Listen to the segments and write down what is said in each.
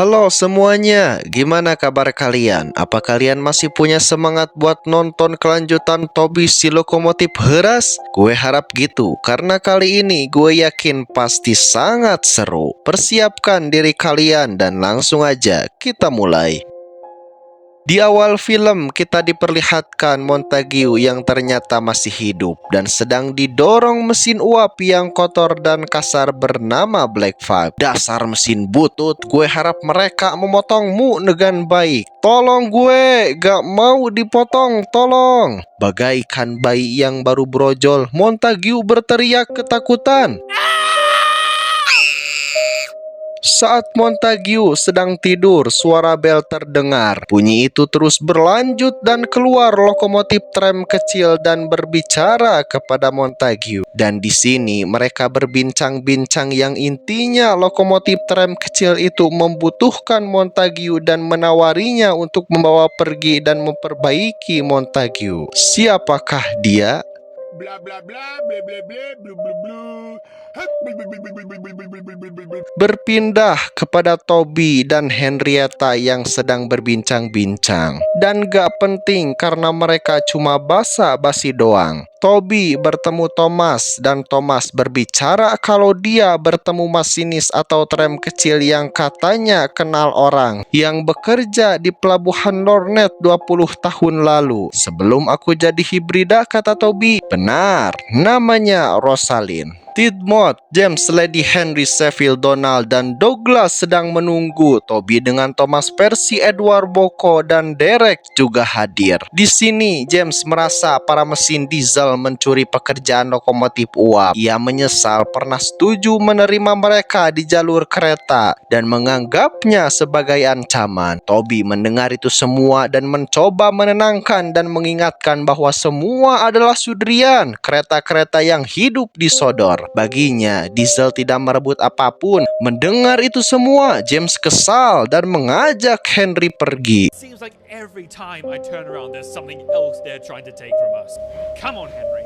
Halo semuanya, gimana kabar kalian? Apa kalian masih punya semangat buat nonton kelanjutan Toby si Lokomotif Heras? Gue harap gitu, karena kali ini gue yakin pasti sangat seru. Persiapkan diri kalian dan langsung aja kita mulai. Di awal film, kita diperlihatkan Montague yang ternyata masih hidup dan sedang didorong mesin uap yang kotor dan kasar bernama Black Five. Dasar mesin butut, gue harap mereka memotongmu dengan baik. Tolong gue, gak mau dipotong, tolong. Bagaikan bayi yang baru brojol, Montague berteriak ketakutan. Saat Montague sedang tidur, suara bel terdengar. Bunyi itu terus berlanjut dan keluar lokomotif tram kecil dan berbicara kepada Montague. Dan di sini mereka berbincang-bincang yang intinya lokomotif tram kecil itu membutuhkan Montague dan menawarinya untuk membawa pergi dan memperbaiki Montague. Siapakah dia? Bla bla bla bla bla bla bla bla bla. Berpindah kepada Toby dan Henrietta yang sedang berbincang-bincang. Dan gak penting karena mereka cuma basa-basi doang. Toby bertemu Thomas dan Thomas berbicara kalau dia bertemu masinis atau tram kecil yang katanya kenal orang yang bekerja di pelabuhan Lornet 20 tahun lalu. Sebelum aku jadi hibrida, kata Toby. Benar, namanya Rosalind. Tidmouth, James, Lady Henry, Seville, Donald, dan Douglas sedang menunggu. Toby dengan Thomas, Percy, Edward, Boko, dan Derek juga hadir. Di sini, James merasa para mesin diesel mencuri pekerjaan lokomotif uap. Ia menyesal pernah setuju menerima mereka di jalur kereta dan menganggapnya sebagai ancaman. Toby mendengar itu semua dan mencoba menenangkan dan mengingatkan bahwa semua adalah sudrian kereta-kereta yang hidup di Sodor. Baginya, diesel tidak merebut apapun. Mendengar itu semua, James kesal dan mengajak Henry pergi. Seems like every time I turn around there's something else they're trying to take from us. Come on, Henry.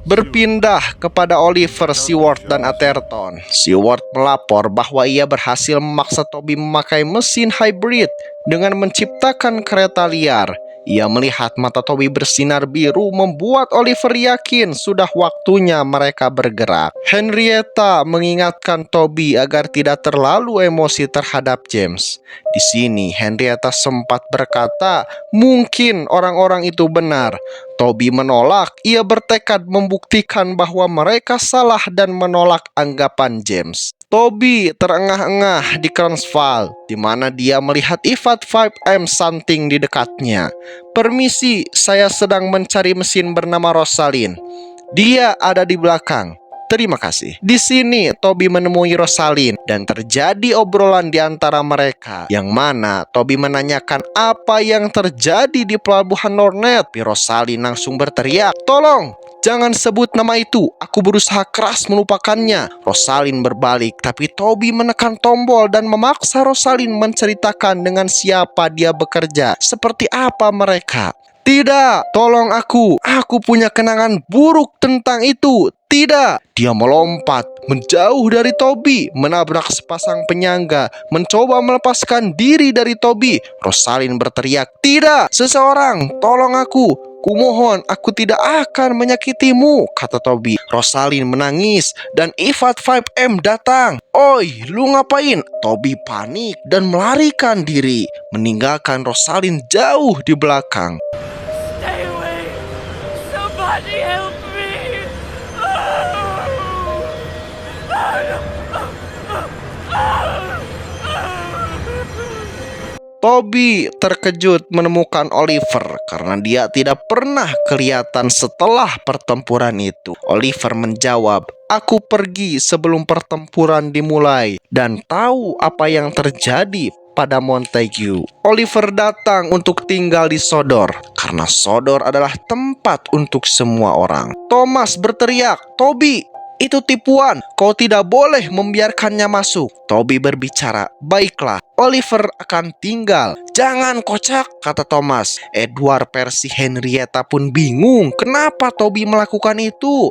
Berpindah kepada Oliver, Seward, dan Atherton. Seward melapor bahwa ia berhasil memaksa Toby memakai mesin hybrid dengan menciptakan kereta liar. Ia melihat mata Toby bersinar biru membuat Oliver yakin sudah waktunya mereka bergerak. Henrietta mengingatkan Toby agar tidak terlalu emosi terhadap James. Di sini Henrietta sempat berkata, mungkin orang-orang itu benar. Toby menolak. Ia bertekad membuktikan bahwa mereka salah dan menolak anggapan James. Toby terengah-engah di Crownsville, di mana dia melihat Ivat 5M santing di dekatnya. Permisi, saya sedang mencari mesin bernama Rosalind. Dia ada di belakang. Terima kasih. Di sini Toby menemui Rosalind dan terjadi obrolan di antara mereka, yang mana Toby menanyakan apa yang terjadi di pelabuhan Lornet. Rosalind langsung berteriak, "Tolong! Jangan sebut nama itu, aku berusaha keras melupakannya." Rosalind berbalik, tapi Toby menekan tombol dan memaksa Rosalind menceritakan dengan siapa dia bekerja, seperti apa mereka. "Tidak, tolong aku punya kenangan buruk tentang itu. Tidak." Dia melompat, menjauh dari Toby, menabrak sepasang penyangga, mencoba melepaskan diri dari Toby. Rosalind berteriak, "Tidak, seseorang, tolong aku. Kumohon, aku tidak akan menyakitimu," kata Toby. Rosalind menangis dan Ivat 5M datang. "Oi, lu ngapain?" Toby panik dan melarikan diri, meninggalkan Rosalind jauh di belakang. Stay away! Somebody help me! Toby terkejut menemukan Oliver karena dia tidak pernah kelihatan setelah pertempuran itu. Oliver menjawab, "Aku pergi sebelum pertempuran dimulai dan tahu apa yang terjadi pada Montague." Oliver datang untuk tinggal di Sodor karena Sodor adalah tempat untuk semua orang. Thomas berteriak, "Toby, itu tipuan, kau tidak boleh membiarkannya masuk." Toby berbicara, "Baiklah, Oliver akan tinggal." "Jangan kocak," kata Thomas. Edward, Percy, Henrietta pun bingung kenapa Toby melakukan itu.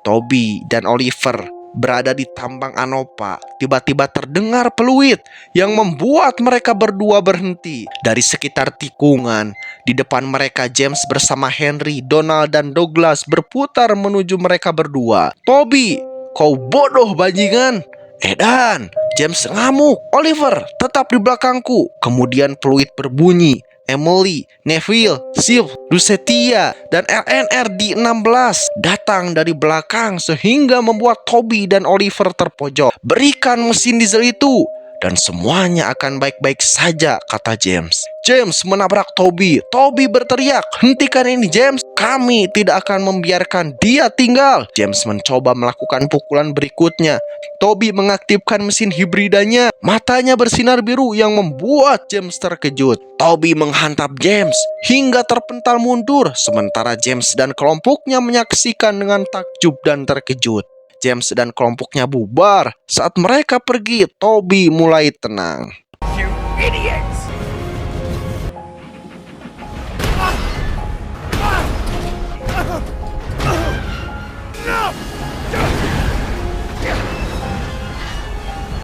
Toby dan Oliver berada di tambang Anopa, tiba-tiba terdengar peluit yang membuat mereka berdua berhenti. Dari sekitar tikungan, di depan mereka James bersama Henry, Donald, dan Douglas berputar menuju mereka berdua. "Toby, kau bodoh bajingan!" "Edan!" James ngamuk. "Oliver, tetap di belakangku." Kemudian peluit berbunyi. Emily, Neville, Sylv, Lucetia, dan LNR di 16 datang dari belakang sehingga membuat Toby dan Oliver terpojok. "Berikan mesin diesel itu dan semuanya akan baik-baik saja," kata James. James menabrak Toby. Toby berteriak, "Hentikan ini, James. Kami tidak akan membiarkan dia tinggal." James mencoba melakukan pukulan berikutnya. Toby mengaktifkan mesin hibridanya. Matanya bersinar biru yang membuat James terkejut. Toby menghantam James hingga terpental mundur, sementara James dan kelompoknya menyaksikan dengan takjub dan terkejut. James dan kelompoknya bubar. Saat mereka pergi, Toby mulai tenang. You idiots!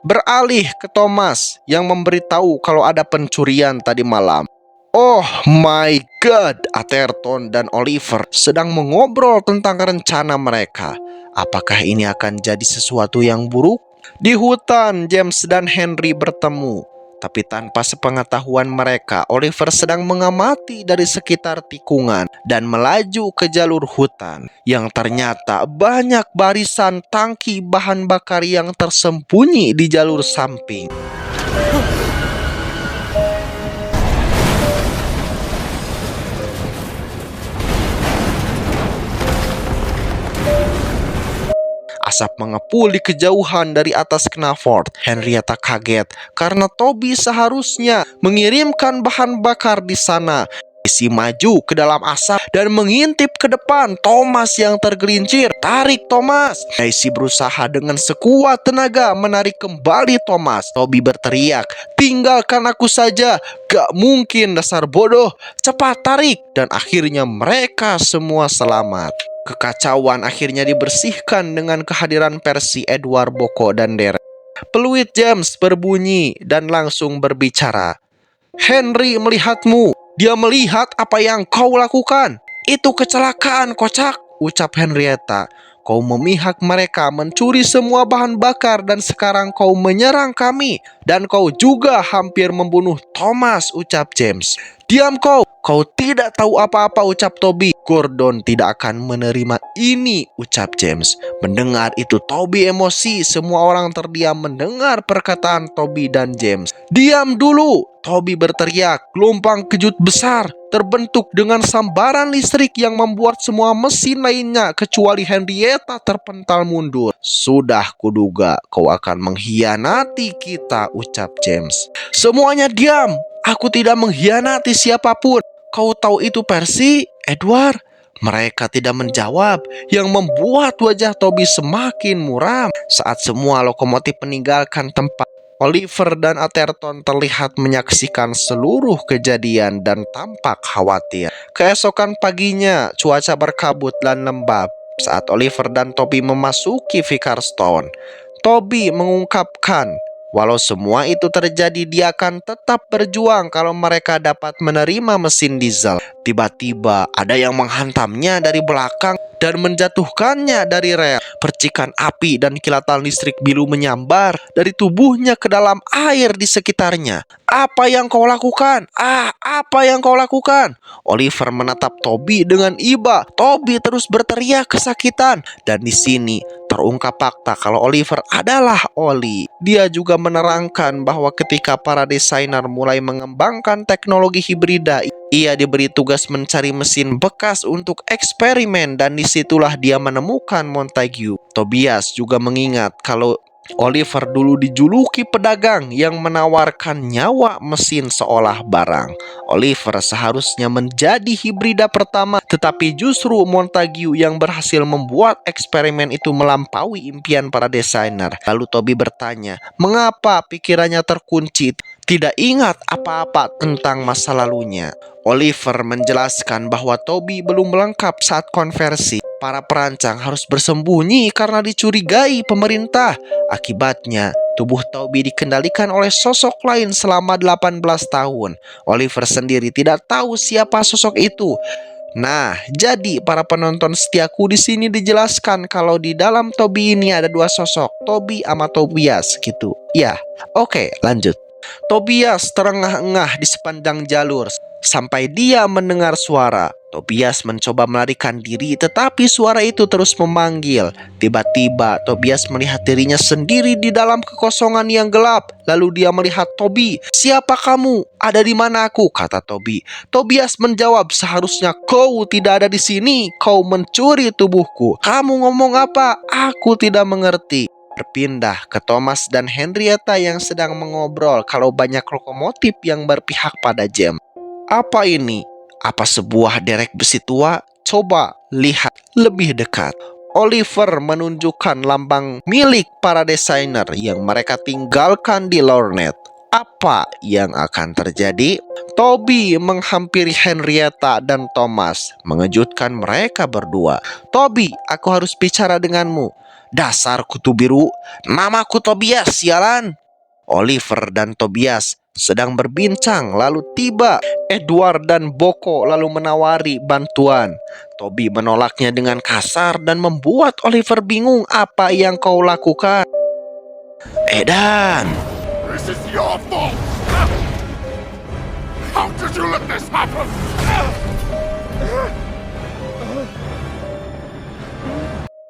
Beralih ke Thomas yang memberitahu kalau ada pencurian tadi malam. Oh my god, Atherton dan Oliver sedang mengobrol tentang rencana mereka. Apakah ini akan jadi sesuatu yang buruk? Di hutan, James dan Henry bertemu. Tapi tanpa sepengetahuan mereka, Oliver sedang mengamati dari sekitar tikungan dan melaju ke jalur hutan yang ternyata banyak barisan tangki bahan bakar yang tersembunyi di jalur samping. Asap mengepul di kejauhan dari atas Knaford. Henrietta kaget karena Toby seharusnya mengirimkan bahan bakar di sana. Daisy maju ke dalam asap dan mengintip ke depan Thomas yang tergelincir. "Tarik, Thomas!" Daisy berusaha dengan sekuat tenaga menarik kembali Thomas. Toby berteriak, "Tinggalkan aku saja! Gak mungkin, dasar bodoh! Cepat tarik!" Dan akhirnya mereka semua selamat. Kekacauan akhirnya dibersihkan dengan kehadiran Percy, Edward, Boko, dan Derek. Peluit James berbunyi dan langsung berbicara. "Henry melihatmu. Dia melihat apa yang kau lakukan. Itu kecelakaan, kocak," ucap Henrietta. "Kau memihak mereka mencuri semua bahan bakar dan sekarang kau menyerang kami. Dan kau juga hampir membunuh Thomas," ucap James. "Diam kau! Kau tidak tahu apa-apa," ucap Toby. "Gordon tidak akan menerima ini," ucap James. Mendengar itu Toby emosi. Semua orang terdiam mendengar perkataan Toby dan James. "Diam dulu!" Toby berteriak. Gelombang kejut besar terbentuk dengan sambaran listrik yang membuat semua mesin lainnya kecuali Henrietta terpental mundur. "Sudah kuduga kau akan mengkhianati kita," ucap James. "Semuanya diam! Aku tidak mengkhianati siapapun. Kau tahu itu, Percy, Edward?" Mereka tidak menjawab, yang membuat wajah Toby semakin muram. Saat semua lokomotif meninggalkan tempat, Oliver dan Atherton terlihat menyaksikan seluruh kejadian dan tampak khawatir. Keesokan paginya, cuaca berkabut dan lembab. Saat Oliver dan Toby memasuki Vicarstone, Toby mengungkapkan, walau semua itu terjadi, dia akan tetap berjuang kalau mereka dapat menerima mesin diesel. Tiba-tiba ada yang menghantamnya dari belakang dan menjatuhkannya dari rel. Percikan api dan kilatan listrik biru menyambar dari tubuhnya ke dalam air di sekitarnya. "Apa yang kau lakukan? Apa yang kau lakukan?" Oliver menatap Toby dengan iba. Toby terus berteriak kesakitan. Dan di sini terungkap fakta kalau Oliver adalah Oli. Dia juga menerangkan bahwa ketika para desainer mulai mengembangkan teknologi hibrida, ia diberi tugas mencari mesin bekas untuk eksperimen, dan disitulah dia menemukan Montague. Tobias juga mengingat kalau Oliver dulu dijuluki pedagang yang menawarkan nyawa mesin seolah barang. Oliver seharusnya menjadi hibrida pertama, tetapi justru Montague yang berhasil membuat eksperimen itu melampaui impian para desainer. Lalu Toby bertanya, mengapa pikirannya terkunci, tidak ingat apa-apa tentang masa lalunya. Oliver menjelaskan bahwa Toby belum lengkap saat konversi. Para perancang harus bersembunyi karena dicurigai pemerintah. Akibatnya, tubuh Toby dikendalikan oleh sosok lain selama 18 tahun. Oliver sendiri tidak tahu siapa sosok itu. Nah, jadi para penonton setiaku di sini dijelaskan kalau di dalam Toby ini ada dua sosok, Toby sama Tobias gitu. Ya, oke, lanjut. Tobias terengah-engah di sepanjang jalur sampai dia mendengar suara. Tobias mencoba melarikan diri, tetapi suara itu terus memanggil. Tiba-tiba Tobias melihat dirinya sendiri di dalam kekosongan yang gelap. Lalu dia melihat Toby. "Siapa kamu? Ada di mana aku?" kata Toby. Tobias menjawab, "Seharusnya kau tidak ada di sini. Kau mencuri tubuhku. Kamu ngomong apa? Aku tidak mengerti." Berpindah ke Thomas dan Henrietta yang sedang mengobrol kalau banyak lokomotif yang berpihak pada James. Apa ini? Apa sebuah derek besi tua? Coba lihat lebih dekat. Oliver menunjukkan lambang milik para desainer yang mereka tinggalkan di Lornet. Apa yang akan terjadi? Toby menghampiri Henrietta dan Thomas, mengejutkan mereka berdua. "Toby, aku harus bicara denganmu." "Dasar kutu biru, namaku Tobias, sialan." Oliver dan Tobias sedang berbincang, lalu tiba Edward dan Boko lalu menawari bantuan. Toby menolaknya dengan kasar dan membuat Oliver bingung apa yang kau lakukan. "Edan, This is your fault! How did you let this happen?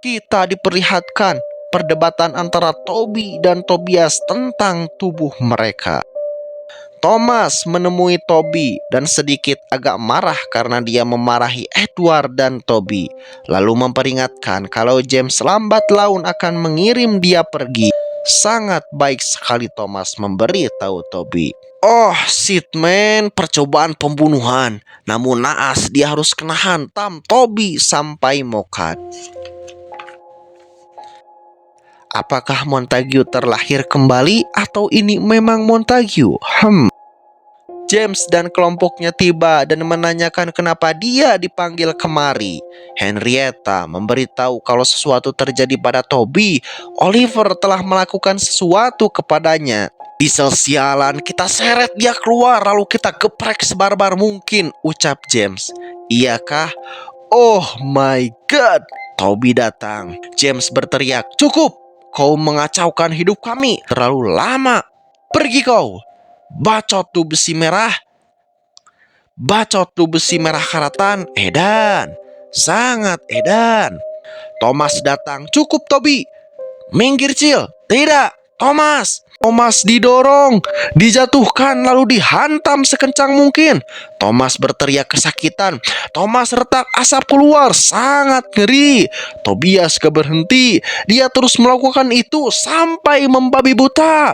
kita diperlihatkan perdebatan antara Toby dan Tobias tentang tubuh mereka." Thomas menemui Toby dan sedikit agak marah karena dia memarahi Edward dan Toby, lalu memperingatkan kalau James lambat laun akan mengirim dia pergi. Sangat baik sekali Thomas memberi tahu Toby. "Oh, shit man, percobaan pembunuhan. Namun naas, dia harus kena hantam Toby sampai mokat." Apakah Montague terlahir kembali atau ini memang Montague? James dan kelompoknya tiba dan menanyakan kenapa dia dipanggil kemari. Henrietta memberitahu kalau sesuatu terjadi pada Toby. Oliver telah melakukan sesuatu kepadanya. "Diesel sialan, kita seret dia keluar lalu kita geprek sebarbar mungkin," ucap James. "Iyakah? Oh my god." Toby datang. James berteriak, "Cukup! Kau mengacaukan hidup kami terlalu lama. Pergi kau! Bacot tuh besi merah. Bacot tuh besi merah karatan. Edan. Sangat edan." Thomas datang. "Cukup Toby. Minggir Cil." "Tidak Thomas." Thomas didorong, dijatuhkan lalu dihantam sekencang mungkin. Thomas berteriak kesakitan. Thomas retak, asap keluar, sangat ngeri. Tobias gak berhenti. Dia terus melakukan itu sampai membabi buta.